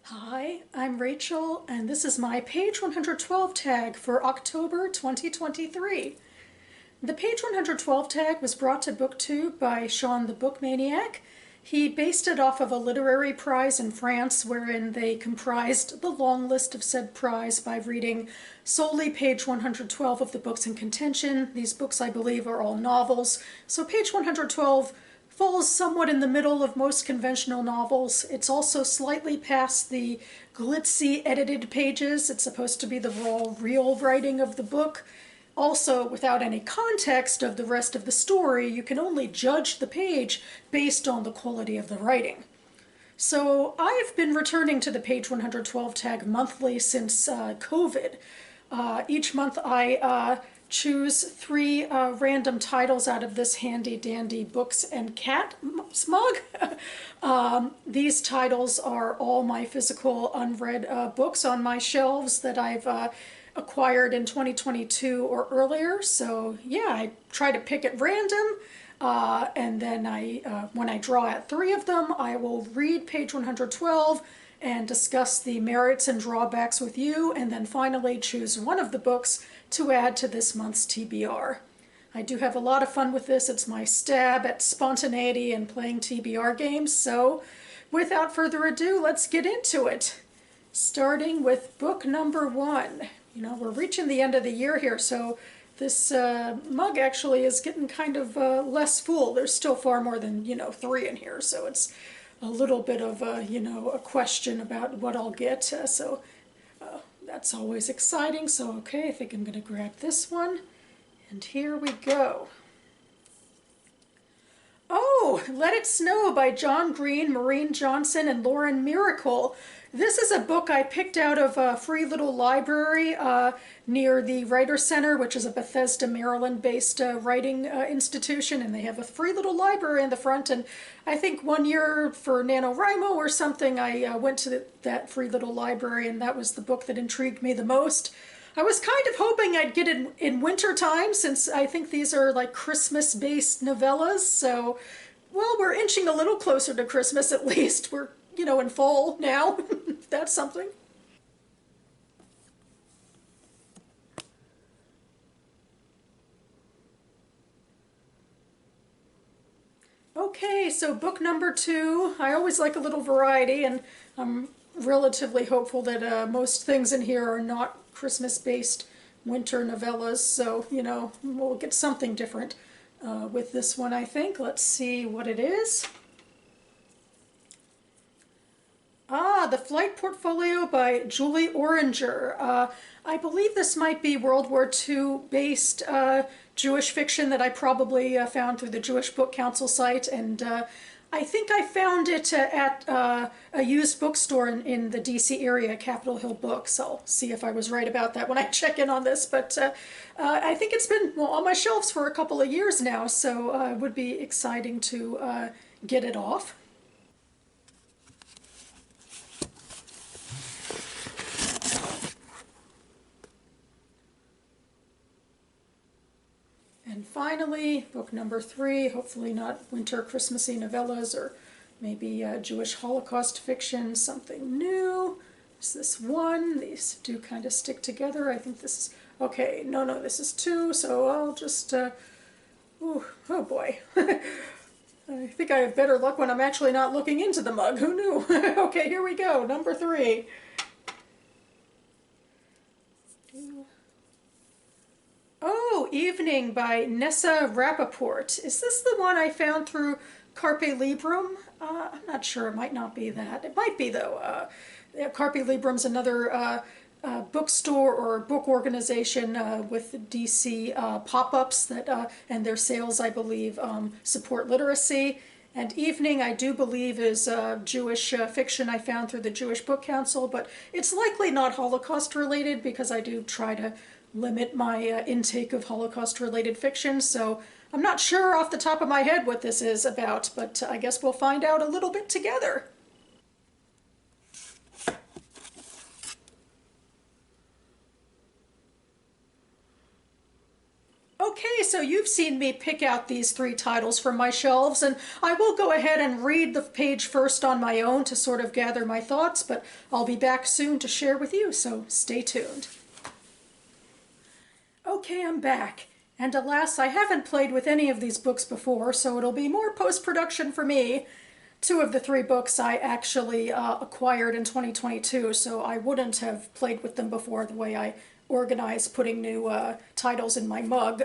Hi, I'm Rachel, and this is my page 112 tag for October 2023. The page 112 tag was brought to BookTube by Sean the Book Maniac. He based it off of a literary prize in France wherein they comprised the long list of said prize by reading solely page 112 of the books in contention. These books, I believe, are all novels, so page 112 falls somewhat in the middle of most conventional novels. It's also slightly past the glitzy edited pages. It's supposed to be the raw, real writing of the book. Also, without any context of the rest of the story, you can only judge the page based on the quality of the writing. So I've been returning to the page 112 tag monthly since COVID. Each month I choose three random titles out of this handy dandy books and cat smug. These titles are all my physical unread books on my shelves that I've acquired in 2022 or earlier. So yeah, I try to pick at random. And then when I draw out three of them, I will read page 112 and discuss the merits and drawbacks with you, and then finally choose one of the books to add to this month's TBR. I do have a lot of fun with this. It's my stab at spontaneity and playing TBR games, so without further ado, let's get into it. Starting with book number 1. We're reaching the end of the year here, so this mug actually is getting kind of less full. There's still far more than, 3 in here, so it's a little bit of a question about what I'll get. So that's always exciting. So okay, I think I'm going to grab this one. And here we go. Oh, Let It Snow by John Green, Maureen Johnson, and Lauren Miracle. This is a book I picked out of a free little library near the Writer Center, which is a Bethesda, Maryland-based writing institution, and they have a free little library in the front. And I think one year for NaNoWriMo or something, I went to that free little library, and that was the book that intrigued me the most. I was kind of hoping I'd get it in winter time, since I think these are like Christmas-based novellas, so, well, we're inching a little closer to Christmas at least. We're, in fall now. That's something. Okay, so book number 2. I always like a little variety, and I'm relatively hopeful that most things in here are not Christmas-based winter novellas, so, we'll get something different with this one, I think. Let's see what it is. The Flight Portfolio by Julie Oranger. I believe this might be World War II based Jewish fiction that I probably found through the Jewish Book Council site, and I think I found it at a used bookstore in the DC area, Capitol Hill Books. I'll see if I was right about that when I check in on this, but I think it's been on my shelves for a couple of years now, so it would be exciting to get it off. And finally, book number 3, hopefully not winter Christmassy novellas, or maybe Jewish Holocaust fiction, something new. Is this 1? These do kind of stick together. I think this is, okay, no, this is 2, so I'll just, oh boy. I think I have better luck when I'm actually not looking into the mug. Who knew? Okay, here we go, number 3. Oh, Evening by Nessa Rappaport. Is this the one I found through Carpe Librum? I'm not sure. It might not be that. It might be, though. Carpe Librum's another bookstore or book organization with DC pop-ups that and their sales, I believe, support literacy. And Evening, I do believe, is Jewish fiction I found through the Jewish Book Council, but it's likely not Holocaust-related because I do try to limit my intake of Holocaust-related fiction, so I'm not sure off the top of my head what this is about, but I guess we'll find out a little bit together. Okay, so you've seen me pick out these 3 titles from my shelves, and I will go ahead and read the page first on my own to sort of gather my thoughts, but I'll be back soon to share with you, so stay tuned. Okay, I'm back. And alas, I haven't played with any of these books before, so it'll be more post-production for me. 2 of the 3 books I actually acquired in 2022, so I wouldn't have played with them before the way I organize putting new titles in my mug.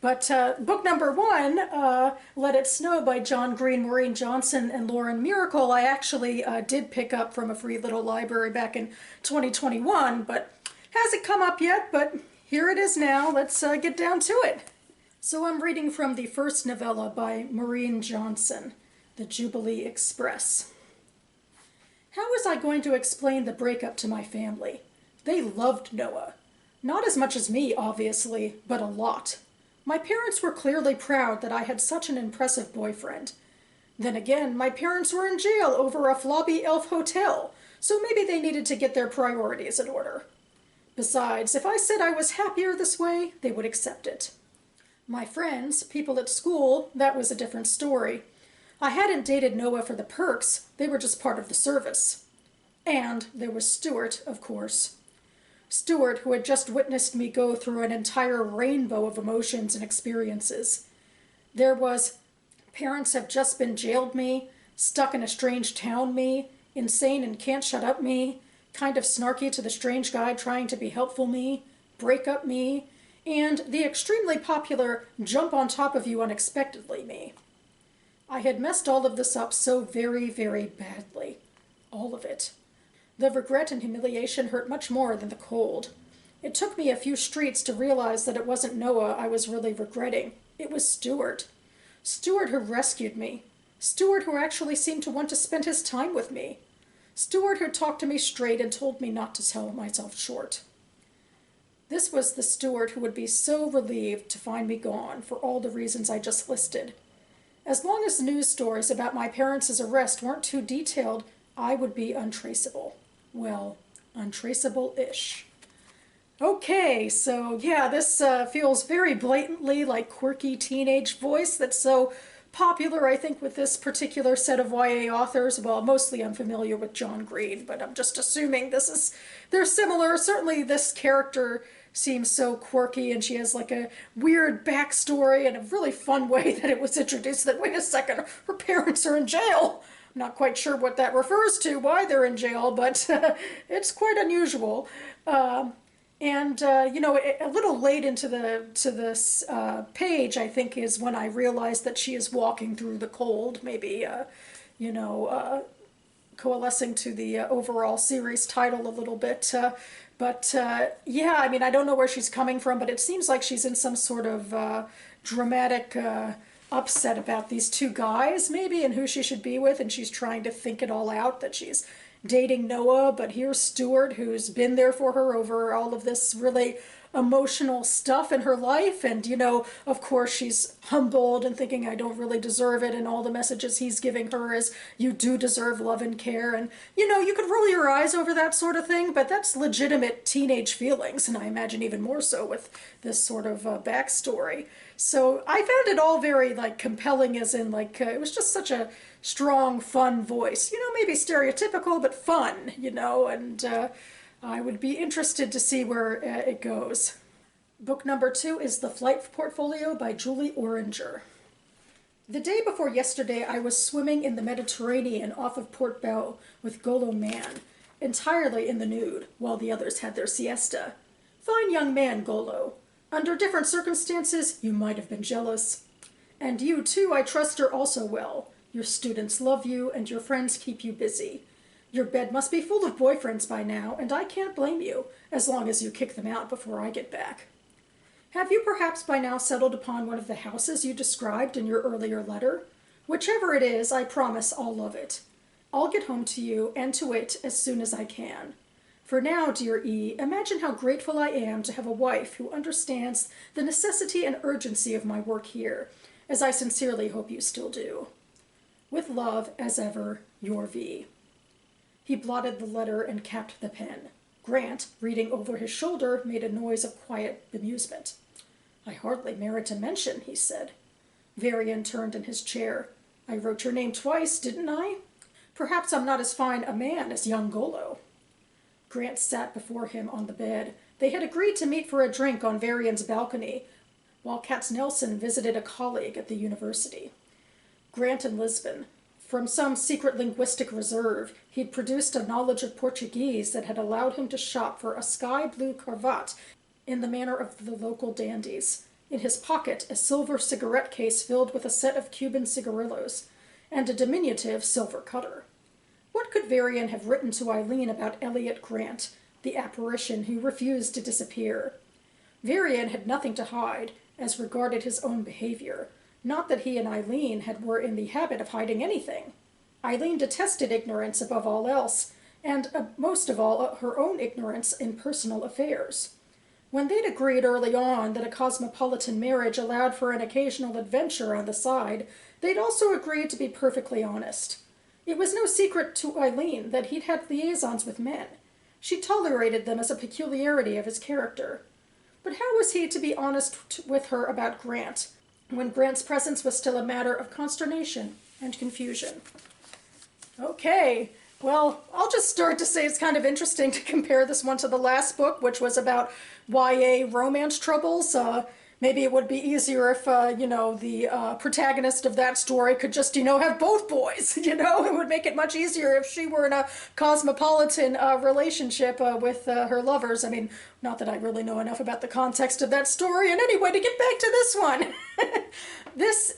But book number 1, Let It Snow by John Green, Maureen Johnson, and Lauren Miracle, I actually did pick up from a free little library back in 2021, but hasn't come up yet, but here it is now. Let's get down to it. So I'm reading from the first novella by Maureen Johnson, The Jubilee Express. How was I going to explain the breakup to my family? They loved Noah. Not as much as me, obviously, but a lot. My parents were clearly proud that I had such an impressive boyfriend. Then again, my parents were in jail over a floppy elf hotel, so maybe they needed to get their priorities in order. Besides, if I said I was happier this way, they would accept it. My friends, people at school, that was a different story. I hadn't dated Noah for the perks, they were just part of the service. And there was Stuart, of course. Stuart, who had just witnessed me go through an entire rainbow of emotions and experiences. There was parents have just been jailed me, stuck in a strange town me, insane and can't shut up me, kind of snarky to the strange guy trying to be helpful me, break up me, and the extremely popular jump on top of you unexpectedly me. I had messed all of this up so very, very badly. All of it. The regret and humiliation hurt much more than the cold. It took me a few streets to realize that it wasn't Noah I was really regretting. It was Stuart. Stuart who rescued me. Stuart who actually seemed to want to spend his time with me. Stuart who talked to me straight and told me not to sell myself short. This was the Stuart who would be so relieved to find me gone for all the reasons I just listed. As long as news stories about my parents' arrest weren't too detailed, I would be untraceable. Well, untraceable-ish. Okay, so yeah, this feels very blatantly like quirky teenage voice that's so popular, I think, with this particular set of YA authors. Well, mostly I'm familiar with John Green, but I'm just assuming they're similar. Certainly this character seems so quirky, and she has like a weird backstory and a really fun way that it was introduced that, wait a second, her parents are in jail. I'm not quite sure what that refers to, why they're in jail, but it's quite unusual. You know, a little late into this page, I think, is when I realized that she is walking through the cold, maybe, you know, coalescing to the overall series title a little bit. Yeah, I mean, I don't know where she's coming from, but it seems like she's in some sort of dramatic upset about these 2 guys, maybe, and who she should be with, and she's trying to think it all out, that she's dating Noah, but here's Stuart, who's been there for her over all of this really emotional stuff in her life, and, you know, of course she's humbled and thinking, I don't really deserve it, and all the messages he's giving her is, you do deserve love and care, and, you know, you could roll your eyes over that sort of thing, but that's legitimate teenage feelings, and I imagine even more so with this sort of backstory. So I found it all very, like, compelling, as in, like, it was just such a strong, fun voice. You know, maybe stereotypical, but fun, you know, and I would be interested to see where it goes. Book number 2 is The Flight Portfolio by Julie Oringer. The day before yesterday, I was swimming in the Mediterranean off of Port Bow with Golo Man, entirely in the nude, while the others had their siesta. Fine young man, Golo. Under different circumstances, you might have been jealous. And you, too, I trust, are also well. Your students love you, and your friends keep you busy. Your bed must be full of boyfriends by now, and I can't blame you, as long as you kick them out before I get back. Have you perhaps by now settled upon one of the houses you described in your earlier letter? Whichever it is, I promise I'll love it. I'll get home to you and to it as soon as I can. For now, dear E., imagine how grateful I am to have a wife who understands the necessity and urgency of my work here, as I sincerely hope you still do. With love, as ever, your V. He blotted the letter and capped the pen. Grant, reading over his shoulder, made a noise of quiet bemusement. I hardly merit a mention, he said. Varian turned in his chair. I wrote your name twice, didn't I? Perhaps I'm not as fine a man as young Golo. Grant sat before him on the bed. They had agreed to meet for a drink on Varian's balcony, while Katznelson visited a colleague at the university. Grant and Lisbon. From some secret linguistic reserve, he'd produced a knowledge of Portuguese that had allowed him to shop for a sky-blue cravat in the manner of the local dandies. In his pocket, a silver cigarette case filled with a set of Cuban cigarillos, and a diminutive silver cutter. What could Varian have written to Eileen about Elliot Grant, the apparition who refused to disappear? Varian had nothing to hide, as regarded his own behavior. Not that he and Eileen were in the habit of hiding anything. Eileen detested ignorance above all else, and most of all her own ignorance in personal affairs. When they'd agreed early on that a cosmopolitan marriage allowed for an occasional adventure on the side, they'd also agreed to be perfectly honest. It was no secret to Eileen that he'd had liaisons with men. She tolerated them as a peculiarity of his character. But how was he to be honest with her about Grant, when Grant's presence was still a matter of consternation and confusion? Okay, well, I'll just start to say it's kind of interesting to compare this one to the last book, which was about YA romance troubles. Maybe it would be easier if, the protagonist of that story could just, have both boys, It would make it much easier if she were in a cosmopolitan relationship with her lovers. I mean, not that I really know enough about the context of that story. And anyway, to get back to this one.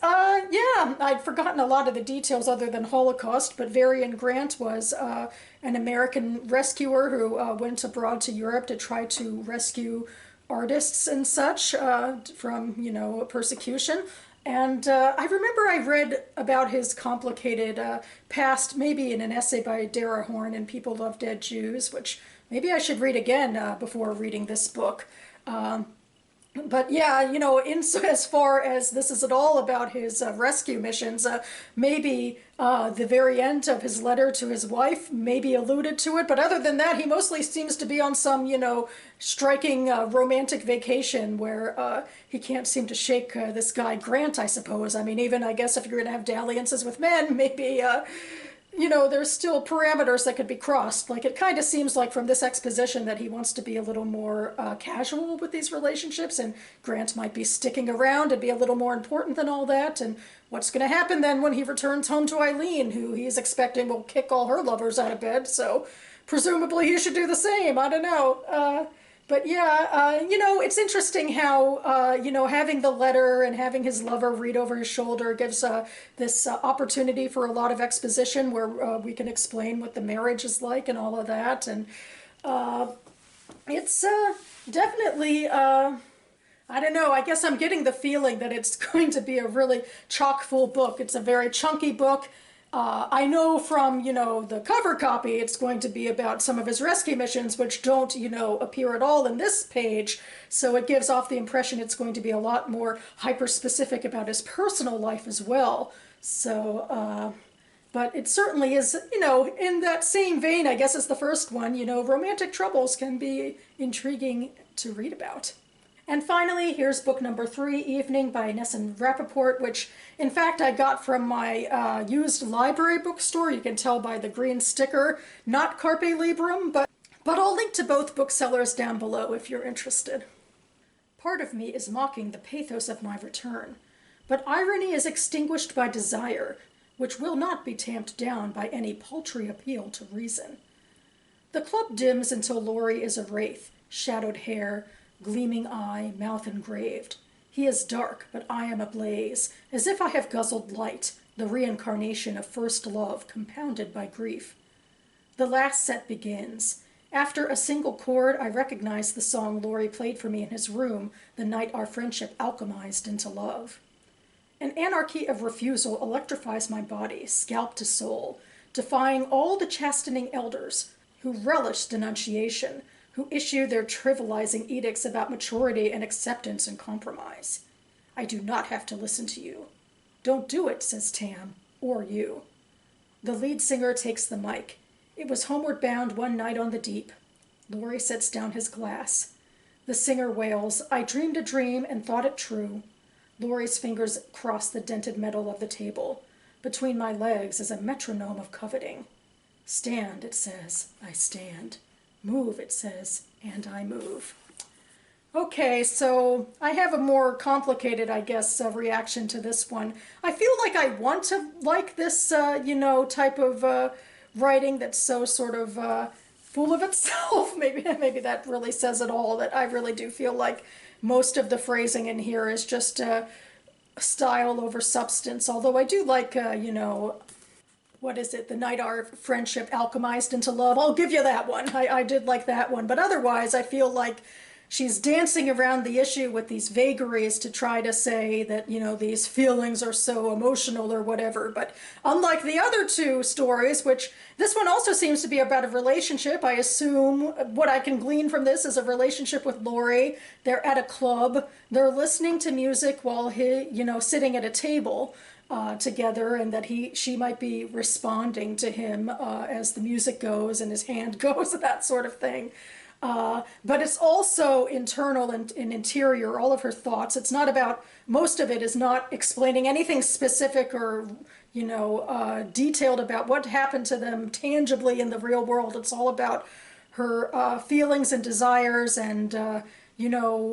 I'd forgotten a lot of the details other than Holocaust, but Varian Grant was an American rescuer who went abroad to Europe to try to rescue artists and such from, persecution. And I remember I read about his complicated past, maybe in an essay by Dara Horn in People Love Dead Jews, which maybe I should read again before reading this book. But yeah, as far as this is at all about his rescue missions, maybe the very end of his letter to his wife maybe alluded to it. But other than that, he mostly seems to be on some, striking romantic vacation where he can't seem to shake this guy Grant, I suppose. I mean, even I guess if you're going to have dalliances with men, maybe there's still parameters that could be crossed. Like, it kind of seems like from this exposition that he wants to be a little more casual with these relationships, and Grant might be sticking around and be a little more important than all that. And what's going to happen then when he returns home to Eileen, who he's expecting will kick all her lovers out of bed? So presumably he should do the same. I don't know. But yeah, it's interesting how, having the letter and having his lover read over his shoulder gives this opportunity for a lot of exposition where we can explain what the marriage is like and all of that. And it's definitely, I don't know, I guess I'm getting the feeling that it's going to be a really chock-full book. It's a very chunky book. I know from, the cover copy, it's going to be about some of his rescue missions, which don't, appear at all in this page. So it gives off the impression it's going to be a lot more hyper-specific about his personal life as well. So, but it certainly is, in that same vein, I guess, as the first one, romantic troubles can be intriguing to read about. And finally, here's book number 3, Evening by Nessun Rappaport, which, in fact, I got from my used library bookstore. You can tell by the green sticker, not Carpe Librum, but I'll link to both booksellers down below if you're interested. Part of me is mocking the pathos of my return, but irony is extinguished by desire, which will not be tamped down by any paltry appeal to reason. The club dims until Laurie is a wraith, shadowed hair, gleaming eye, mouth engraved. He is dark, but I am ablaze, as if I have guzzled light, the reincarnation of first love compounded by grief. The last set begins. After a single chord, I recognize the song Laurie played for me in his room the night our friendship alchemized into love. An anarchy of refusal electrifies my body, scalp to soul, defying all the chastening elders who relish denunciation, who issue their trivializing edicts about maturity and acceptance and compromise. I do not have to listen to you. Don't do it, says Tam, or you. The lead singer takes the mic. It was homeward bound one night on the deep. Laurie sets down his glass. The singer wails, I dreamed a dream and thought it true. Laurie's fingers cross the dented metal of the table. Between my legs is a metronome of coveting. Stand, it says, I stand. Move, it says, and I move. Okay, so I have a more complicated, I guess, reaction to this one. I feel like I want to like this, type of writing that's so sort of full of itself. Maybe that really says it all, that I really do feel like most of the phrasing in here is just style over substance, although I do like, what is it, the night our friendship alchemized into love. I'll give you that one. I did like that one, but otherwise I feel like she's dancing around the issue with these vagaries to try to say that, these feelings are so emotional or whatever. But unlike the other two stories, which this one also seems to be about a relationship, I assume what I can glean from this is a relationship with Laurie. They're at a club. They're listening to music while sitting at a table together, and that she might be responding to him as the music goes and his hand goes, that sort of thing. But it's also internal and interior, all of her thoughts. It's not about, most of it is not explaining anything specific or, detailed about what happened to them tangibly in the real world. It's all about her feelings and desires, and,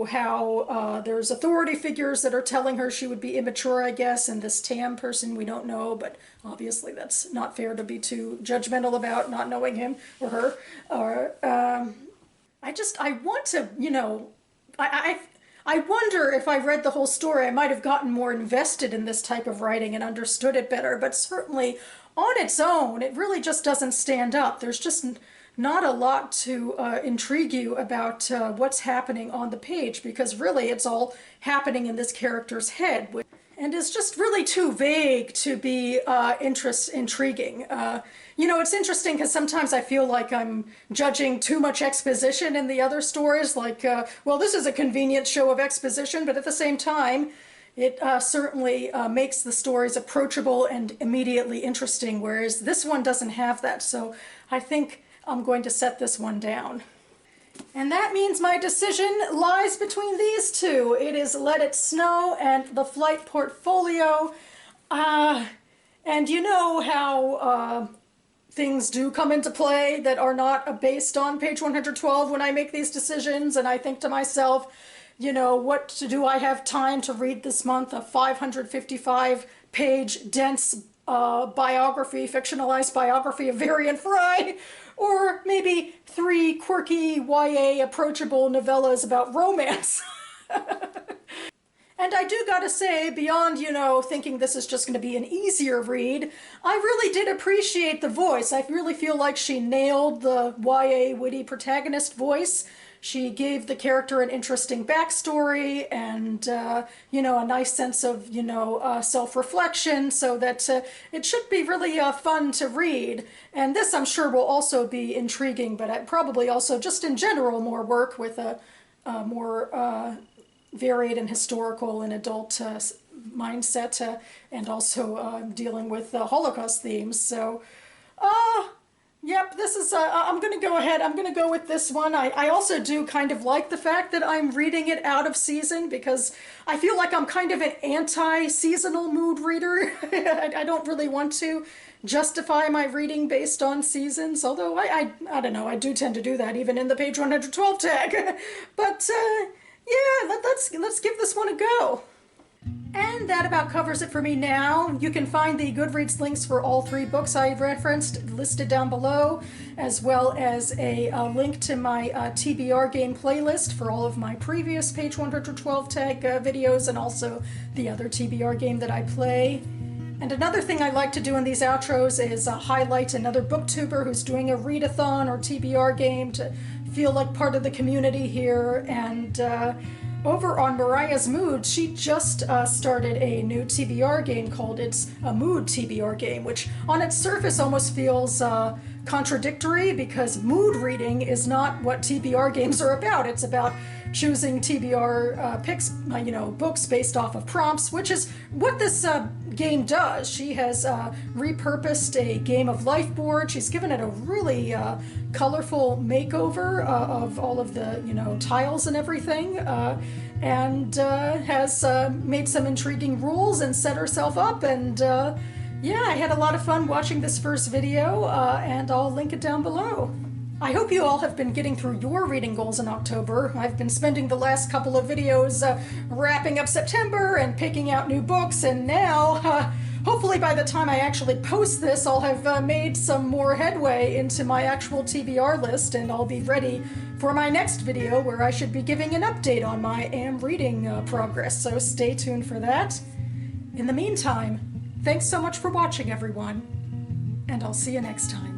how there's authority figures that are telling her she would be immature, I guess, and this Tam person we don't know, but obviously that's not fair to be too judgmental about not knowing him or her. Or, I want to, I wonder if I read the whole story, I might have gotten more invested in this type of writing and understood it better, but certainly on its own, it really just doesn't stand up. There's just not a lot to intrigue you about what's happening on the page, because really it's all happening in this character's head, and it's just really too vague to be intriguing. It's interesting because sometimes I feel like I'm judging too much exposition in the other stories, like, well, this is a convenient show of exposition, but at the same time, it certainly makes the stories approachable and immediately interesting, whereas this one doesn't have that. So I think I'm going to set this one down. And that means my decision lies between these two. It is Let It Snow and The Flight Portfolio. And you know how things do come into play that are not based on page 112 when I make these decisions, and I think to myself, what do I have time to read this month? A 555-page dense biography, fictionalized biography of Varian Fry, or maybe 3 quirky YA approachable novellas about romance. And I do gotta say, beyond, thinking this is just gonna be an easier read, I really did appreciate the voice. I really feel like she nailed the YA witty protagonist voice. She gave the character an interesting backstory and, a nice sense of, self-reflection, so that it should be really fun to read. And this, I'm sure, will also be intriguing, but probably also, just in general, more work with a more varied and historical and adult mindset, and also dealing with Holocaust themes. So, yep, this is, I'm going to go ahead, I'm going to go with this one. I also do kind of like the fact that I'm reading it out of season, because I feel like I'm kind of an anti-seasonal mood reader. I don't really want to justify my reading based on seasons, although I don't know, I do tend to do that even in the page 112 tag. But, yeah, let's give this one a go. And that about covers it for me now. You can find the Goodreads links for all 3 books I referenced listed down below, as well as a link to my TBR game playlist for all of my previous page 112 tag videos, and also the other TBR game that I play. And another thing I like to do in these outros is highlight another booktuber who's doing a readathon or TBR game to feel like part of the community here. And over on Mariah's Mood, she just started a new TBR game called It's a Mood TBR game, which on its surface almost feels contradictory because mood reading is not what TBR games are about. It's about choosing TBR picks, books based off of prompts, which is what this game does. She has repurposed a Game of Life board. She's given it a really colorful makeover of all of the tiles and everything, and has made some intriguing rules and set herself up. And yeah, I had a lot of fun watching this first video, and I'll link it down below. I hope you all have been getting through your reading goals in October. I've been spending the last couple of videos wrapping up September and picking out new books, and now, hopefully by the time I actually post this, I'll have made some more headway into my actual TBR list, and I'll be ready for my next video where I should be giving an update on my AM reading progress, so stay tuned for that. In the meantime, thanks so much for watching, everyone, and I'll see you next time.